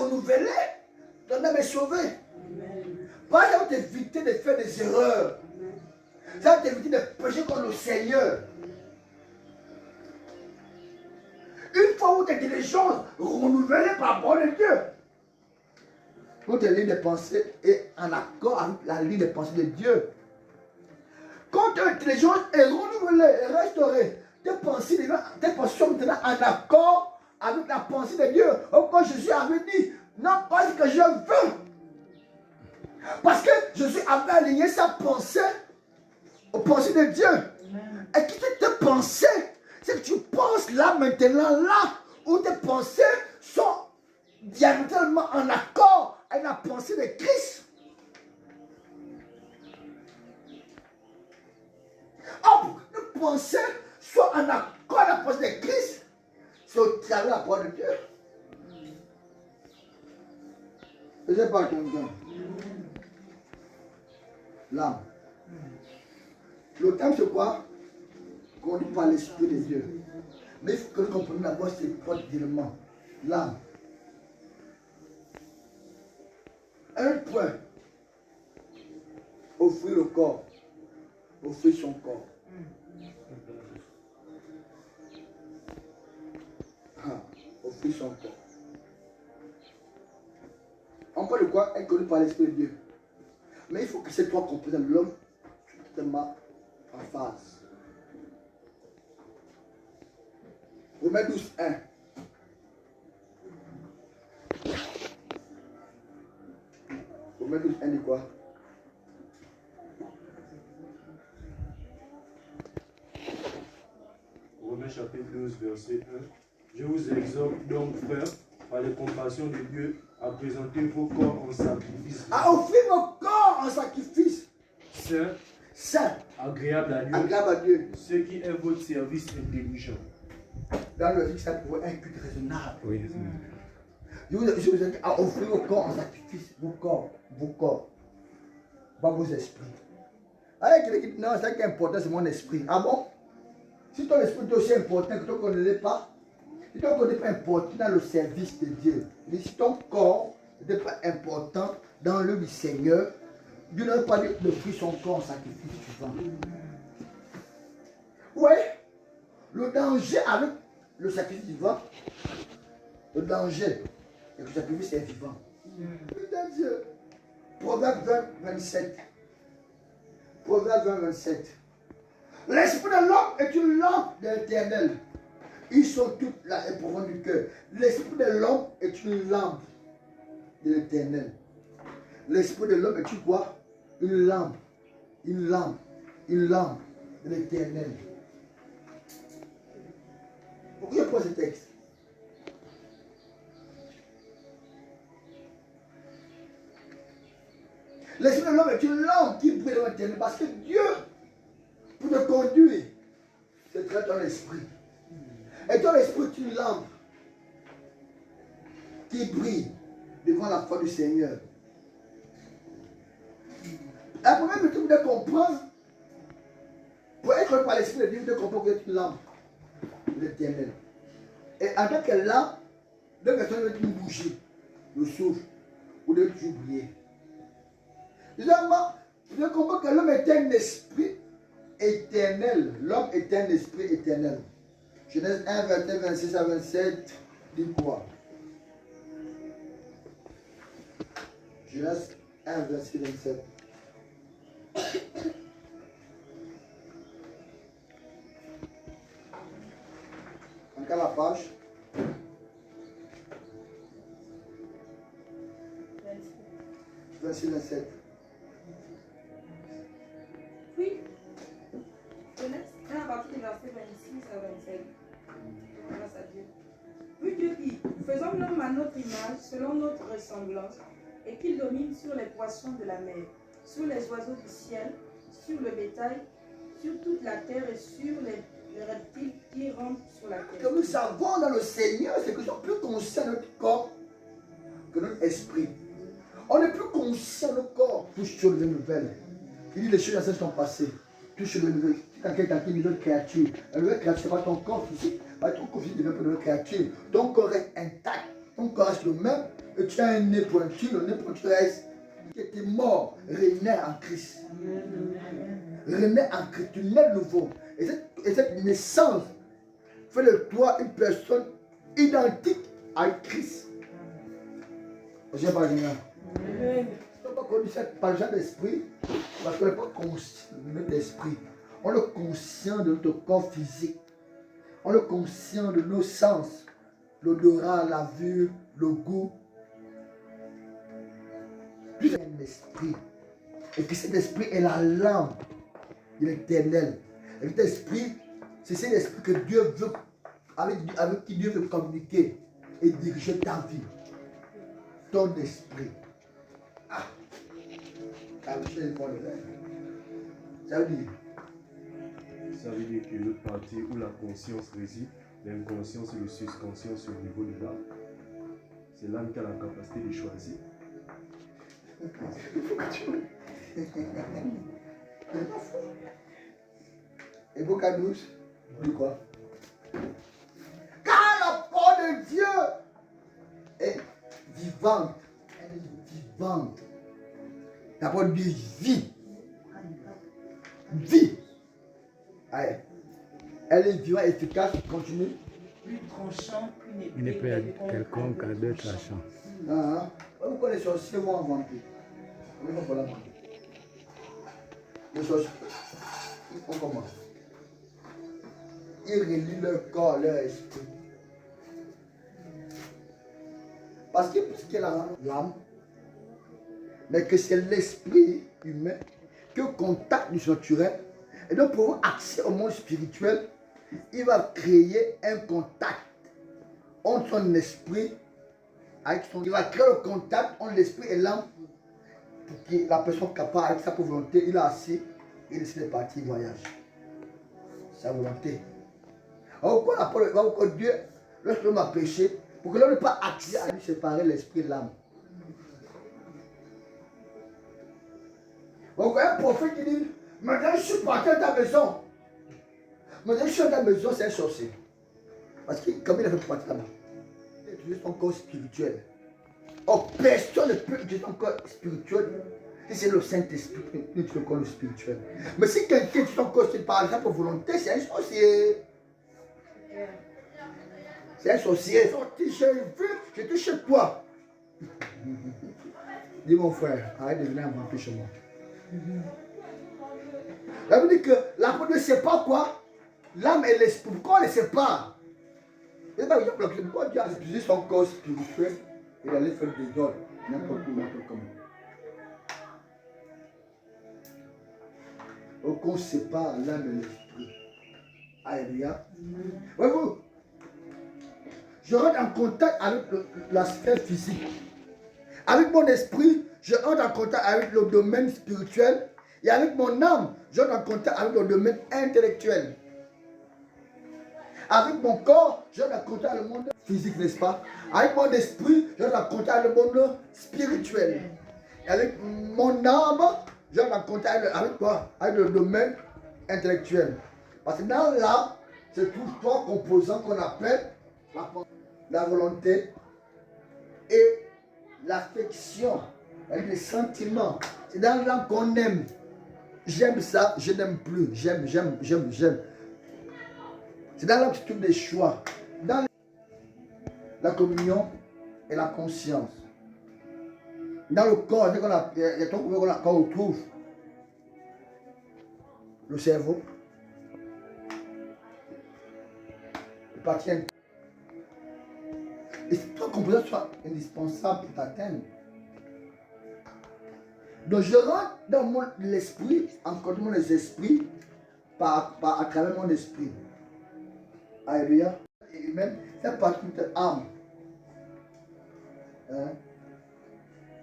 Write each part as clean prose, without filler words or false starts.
renouvelée, ton âme est sauvée. Parce que ça va t'éviter de faire des erreurs. Ça va t'éviter de pécher contre le Seigneur. Une fois où tu as des choses renouvelées par la parole de Dieu, votre ligne de pensée est en accord avec la ligne de pensée de Dieu. Quand ton intelligence est renouvelée et restaurée, tes pensées sont maintenant en accord avec la pensée de Dieu. Comme Jésus avait dit, non pas ce que je veux. Parce que Jésus avait aligné sa pensée aux pensées de Dieu. Et qui fait tes pensées? C'est que tu penses là, maintenant, là, où tes pensées sont diamétralement en accord avec la pensée de Christ. Or, pour que tes pensées soient en accord avec la pensée de Christ, c'est au travers de la parole de Dieu. Je sais pas quelqu'un. L'âme. Le thème, c'est quoi? Conduit par l'Esprit de Dieu. Mais il faut que nous comprenions d'abord ces trois éléments. L'âme. Un point. Offrir le corps. Offrir son corps. Offrir son corps. On parle de quoi? Être connu par l'Esprit de Dieu. Mais il faut que ces trois composantes de l'homme soient totalement en phase. Romains 12, 1. Romains 12, 1 dit quoi? Romains chapitre 12, verset 1. Je vous exhorte donc, frères, par les compassions de Dieu, à présenter vos corps en sacrifice. À offrir vos corps en sacrifice. Saint. Agréable à Dieu. Agréable à Dieu. Ce qui est votre service intelligent. Dans le vie, ça pourrait être un culte raisonnable. Oui. Je vous invite à offrir vos corps en sacrifice. Vos corps. Pas vos esprits. Avec quelqu'un qui dit non, c'est ça qui est important, c'est mon esprit. Ah bon? Si ton esprit est aussi important que toi ne l'est pas, si ton corps n'est pas important dans le service de Dieu, mais si ton corps n'est pas important dans l'œuvre du Seigneur, Dieu n'a pas dit d'offrir son corps en sacrifice vivant. Oui, le danger avec le sacrifice vivant, le danger, c'est que le sacrifice est vivant. Putain Dieu. Proverbe 20, 27. Proverbe 20, 27. L'esprit de l'homme est une lampe de l'Éternel. Ils sont toutes là et profondes du cœur. L'esprit de l'homme est une lampe de l'Éternel. L'esprit de l'homme est une quoi? Une lampe de l'Éternel. Pourquoi je pose ce texte? L'esprit de l'homme est une lampe qui brille dans l'Éternel. Parce que Dieu, pour te conduire, c'est très ton esprit. Et ton esprit est une lampe qui brille devant la foi du Seigneur. La première chose que vous devez comprendre, pour être par l'esprit de Dieu, vous devez comprendre que vous êtes une lampe de l'Éternel. Et en tant que lampe, deux personnes doivent une bougie, le souffle, vous devez toujours briller. Deuxièmement, vous devez comprendre que l'homme est un esprit éternel. L'homme est un esprit éternel. Genèse 1, 21, 26 à 27, dit quoi? Genèse 1, 26, 27. Encore la page. 26, 27. Oui. Genèse 1 à partir du verset 26 à 27. Grâce à Dieu. Puis Dieu dit, faisons l'homme à notre image, selon notre ressemblance, et qu'il domine sur les poissons de la mer, sur les oiseaux du ciel, sur le bétail, sur toute la terre et sur les reptiles qui rampent sur la terre. Ce que nous savons dans le Seigneur, c'est que nous sommes plus conscients de notre corps que notre esprit. On n'est plus conscient de notre corps. Touche sur les nouvelles. Il dit les choses anciennes sont passées. Touche sur les nouvelles. Quand quelqu'un est une nouvelle créature, la nouvelle créature, ce n'est pas ton corps physique, ton corps physique devient une nouvelle créature. Ton corps est intact. Ton corps reste le même, Et tu as un nez pointu, le nez pointu reste. Tu étais mort, renaît en Christ. Renaît en Christ, tu nais de nouveau. Et cette naissance fait de toi une personne identique à Christ. Je pas dire. On n'a pas connu cette par le d'esprit, parce qu'on n'est pas conscient de notre esprit. On est conscient de notre corps physique. On est conscient de nos sens. L'odorat, la vue, le goût. Puis il y a un esprit. Et que cet esprit est la langue de l'éternel. Et cet esprit, c'est cet esprit que Dieu veut, avec qui Dieu veut communiquer et diriger ta vie. Ton esprit. Ah. Ça veut dire. Ça veut dire que l'autre partie où la conscience réside, l'inconscience et le subconscience au niveau de l'âme, c'est l'âme qui a la capacité de choisir. Et Bocadouce, dit quoi? Car la parole de Dieu est vivante. Elle est vivante. La parole de Dieu vit. Vit. Allez. Elle est vivante, efficace, continue. Plus tranchant, plus Une épée quelconque à deux tranchants. Pourquoi les sorciers vont inventer? Les sorciers, on commence. Ils relient leur corps, leur esprit. Parce que puisqu'il y a l'âme, mais que c'est l'esprit humain qui est au contact du naturel. Et donc pour avoir accès au monde spirituel, il va créer un contact entre son esprit avec son... Il va créer le contact entre l'esprit et l'âme pour que la personne capable, avec sa volonté, il a assis, il décide de partir voyage. Sa volonté. Alors pourquoi Dieu, lorsque l'homme a péché, pour que l'homme n'ait pas accès à lui séparer l'esprit et l'âme. Donc un prophète qui dit, maintenant je suis parti à ta maison. Maintenant je suis à ta maison, c'est un sorcier. Parce que comme il a fait partie là-bas, il utilise son corps spirituel. Or personne ne peut utiliser son corps spirituel si c'est le Saint-Esprit qui utilise le corps spirituel. Mais si quelqu'un utilise son corps spirituel par exemple volonté, c'est un sorcier. C'est un sorcier. J'étais chez toi. Dis mon frère, arrête de venir inventer chez moi. Ça veut dire que l'apôtre ne sait pas quoi. L'âme et l'esprit. Pourquoi on ne sait pas? Et par exemple, pourquoi Dieu a utilisé son corps spirituel et il allait faire des ordres, n'importe où, n'importe comment. Donc on sépare l'âme et l'esprit. Alléluia. Voyez-vous, je rentre en contact avec la sphère physique. Avec mon esprit, je rentre en contact avec le domaine spirituel. Et avec mon âme, je rentre en contact avec le domaine intellectuel. Avec mon corps, je rentre en contact avec le monde physique, n'est-ce pas? Avec mon esprit, je rentre en contact avec le monde spirituel. Et avec mon âme, je rentre en contact avec quoi? Avec le domaine intellectuel. Parce que dans l'âme, c'est tous trois composants qu'on appelle la volonté et l'affection, les sentiments. C'est dans l'âme qu'on aime. J'aime ça, je n'aime plus. J'aime. C'est dans l'âme que se trouvent des choix. Dans la communion et la conscience. Dans le corps, il y a trois composants qu'on retrouve. Le cerveau. Le partie interne. Et ces trois composants sont indispensables pour t'atteindre. Donc je rentre dans l'esprit, en contrôlant les esprits, à travers mon esprit. Alléluia. Et même, c'est partie de âme. Hein?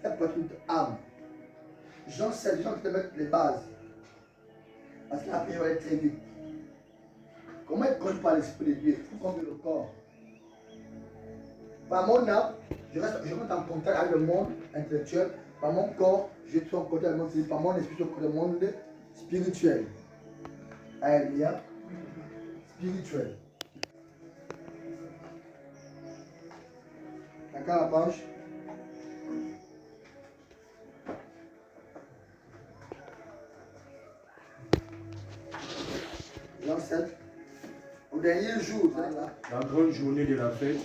C'est partie de âme. Jean 7, Jean qui te mettent les bases. Parce que la prière va être très vite. Comment être conduit par l'esprit de Dieu? Il faut conduire le corps. Par mon âme, je rentre en contact avec le monde intellectuel. Par mon corps, je suis en contact avec le monde physique. Par mon esprit, je suis en contact avec le monde spirituel. Alléluia. Spirituel. D'accord la page? chose. La grande journée de la fête,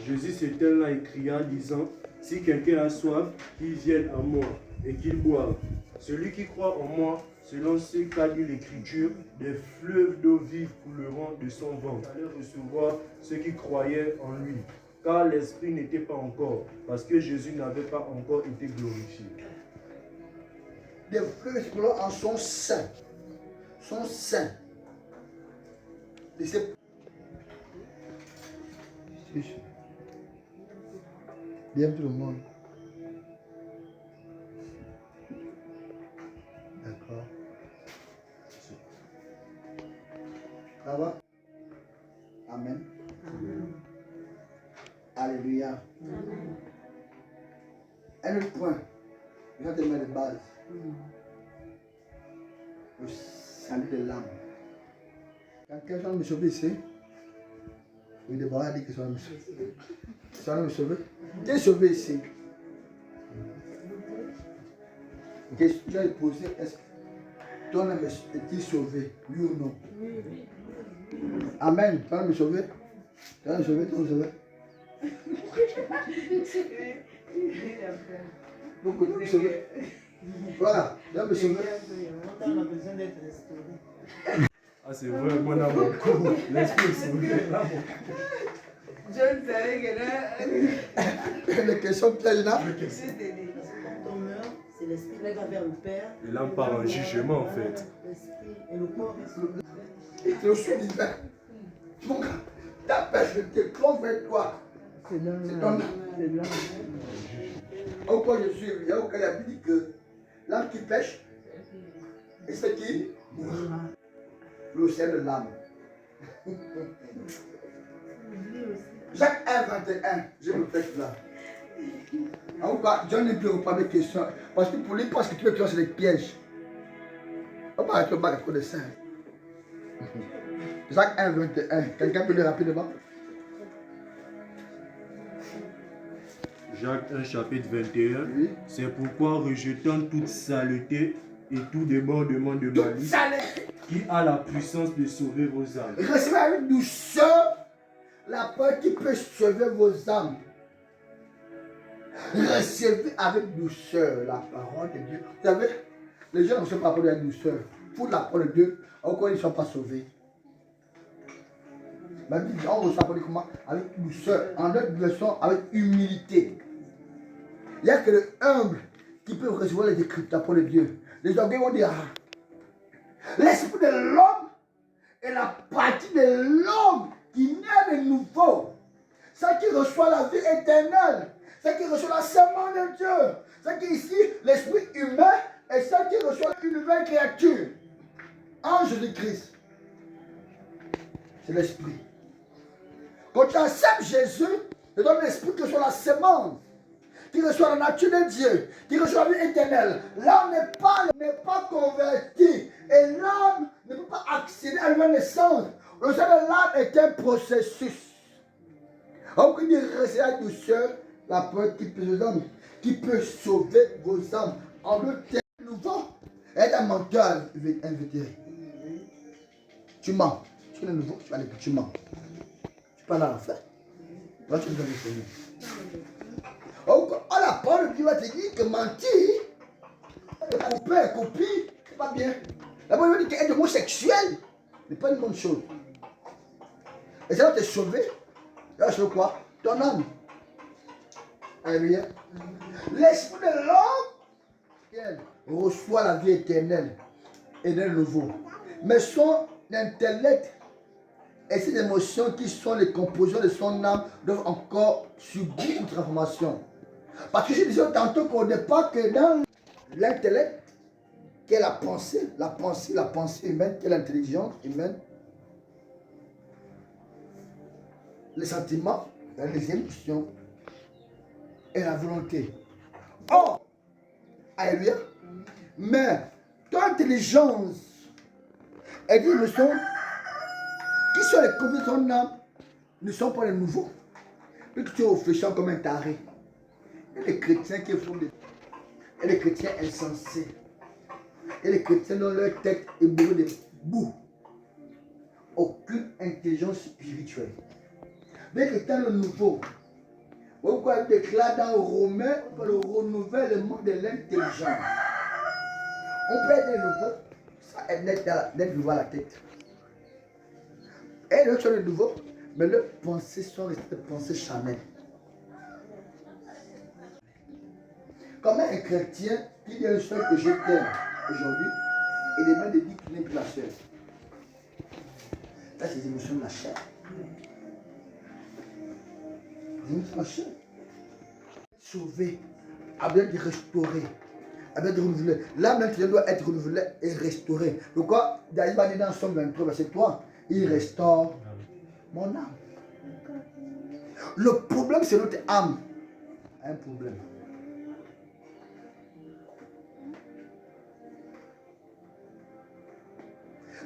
Jésus s'éteint là et cria, disant, si quelqu'un a soif, qu'il vienne à moi et qu'il boive. Celui qui croit en moi, selon ce qu'a dit l'Écriture, des fleuves d'eau vive couleront de son ventre. Il allait recevoir ceux qui croyaient en lui, car l'Esprit n'était pas encore, parce que Jésus n'avait pas encore été glorifié. Des fleuves couleront en son sein. Son sein. Bien tout le monde. D'accord. Ça va? Amen. Alléluia. Un autre point. Je vais te mettre de base. Le salut de l'âme. Quand quelqu'un me sauve ici, il devra dire que ça va me sauver. Ça va me sauver. Tu es sauvé ici. Question est posée, est-ce que ton âme est-il sauvé? Oui ou non? Amen. Tu vas me sauver? Tu vas me sauver? Tu vas me sauver? Beaucoup de me sauver. Voilà, tu vas me sauver. On a besoin d'être restauré. Ah, c'est vrai, mon amour, l'Esprit est sauvé. Je ne savais que là. Les questions pièges là. Quand on meurt, c'est l'esprit qui va vers le Père. Et là, on part en jugement, en fait. L'esprit et le corps reste. C'est le souffle divin. Donc, ta perspective, toi vers toi. C'est ton âme. Pourquoi je suis, il y a aucun qui a dit que l'âme qui pêche, et c'est qui mourra. Le ciel de l'âme. Jacques 1, 21, je me texte là. En tout cas, John ne peut pas mes questions. Parce que pour lui, parce que tu veux que c'est des pièges. On va arrêter le bac de saint. Jacques 1, 21. Quelqu'un peut le rapidement? Jacques 1, chapitre 21. Oui. C'est pourquoi, rejetant toute saleté et tout débordement de malice, qui a la puissance de sauver vos âmes. Recevez avec douceur la parole qui peut sauver vos âmes. Recevez avec douceur la parole de Dieu. Vous savez, les gens ne reçoivent pas la parole avec douceur. Pour la parole de Dieu, encore ils ne sont pas sauvés. La Bible dit, on reçoit la parole comment? Avec douceur. En d'autres versions, avec humilité. Il n'y a que le humble qui peut recevoir les écritures, la parole de Dieu. Les orgueils vont dire, l'esprit de l'homme est la partie de l'homme qui naît de nouveau. C'est qui reçoit la vie éternelle. C'est qui reçoit la semence de Dieu. C'est qui ici, l'esprit humain, et c'est qui reçoit une nouvelle créature. En Jésus-Christ. C'est l'esprit. Quand tu acceptes Jésus, il donne l'esprit qui reçoit la semence, qui reçoit la nature de Dieu, qui reçoit la vie éternelle. L'âme n'est pas convertie. Et l'âme ne peut pas accéder à la naissance. Le salut de l'âme est un processus. On peut dire, restez avec douceur la parole qui peut sauver vos âmes. En deux termes nouveau, être un menteur invétéré. Tu mens. Tu es nouveau, tu vas aller, tu mens. Tu parles à l'enfer. Toi, tu dois le Seigneur. Oh, la parole de Dieu va te dire que mentir, copie, c'est pas bien. La parole va dire qu'être homosexuel n'est pas une bonne chose. Et ça va te sauver. Ça va sauver quoi? Ton âme. Alléluia. L'esprit de l'homme reçoit la vie éternelle et de nouveau. Mais son intellect et ses émotions qui sont les composants de son âme doivent encore subir une transformation. Parce que je disais tantôt qu'au départ que dans l'intellect, qui est la pensée humaine, qui est l'intelligence humaine, les sentiments, les émotions et la volonté. Or, alléluia, mais ton intelligence et des émotions qui sont les composants de ton âme ne sont pas les nouveaux. Puis tu es réfléchissant comme un taré. Et les chrétiens qui font des... Et les chrétiens insensés. Et les chrétiens dont leur tête est bourrée de boue. aucune intelligence spirituelle. Dès que tu as le nouveau, pourquoi il déclare dans Romains le renouvellement de l'intelligence. On peut être nouveau, ça est d'être nouveau à la tête. Et l'autre chose de nouveau, mais leurs pensées sont restées des pensées charnelles. Comme un chrétien qui dit à une soeur que je t'aime aujourd'hui, et demain de dire qu'il n'aime plus la soeur. Ça, c'est les émotions de la chair. Les émotions de la chair. Sauver, avec de restaurer, avec de renouveler. L'âme l'intérieur doit être renouvelée et restaurée. Pourquoi David va dire dans Somme 23, verset 3, il restaure mon âme. Le problème, c'est notre âme. Un problème.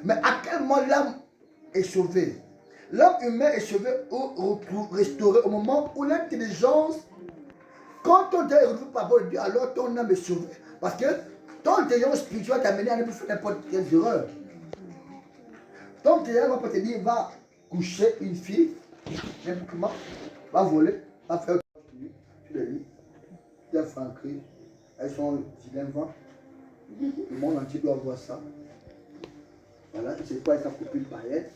Mais à quel moment l'âme est sauvée? L'âme humaine est sauvée ou restaurée au moment où l'intelligence, quand ton Dieu est renouvelé par rapport à Dieu, alors ton âme est sauvée. Parce que ton intelligence spirituelle t'a amené à ne plus faire n'importe quelle erreur. Ton intelligence va pas te dire, va coucher une fille, n'importe comment, va voler, va faire tu le lis, tu as fait un cri, elles sont vilains vent. Le monde entier doit voir ça. Voilà, c'est quoi sa copine païenne,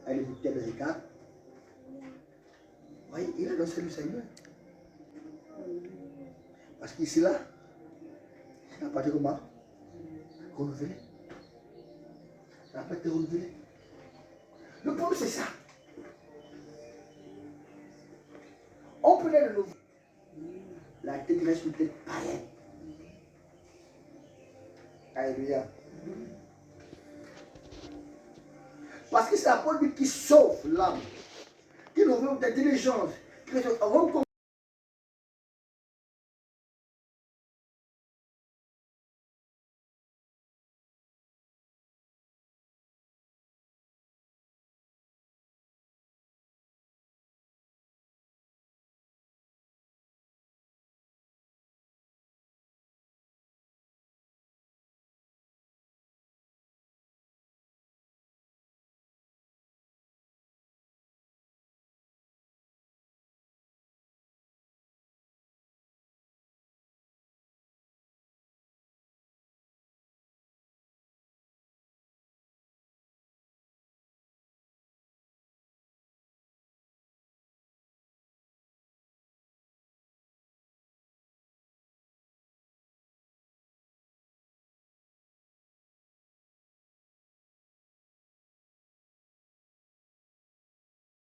elle est bouteille de regard. Oui, il a lancé le Seigneur. Parce qu'ici là, ça n'a pas été comment renouvelé. Ça n'a pas été renouvelé. Le problème c'est ça. On peut aller de nouveau. La ténèbreuse peut être païenne. Alléluia. Parce que c'est la parole qui sauve l'âme, qui nous ouvre des diligences, qui nous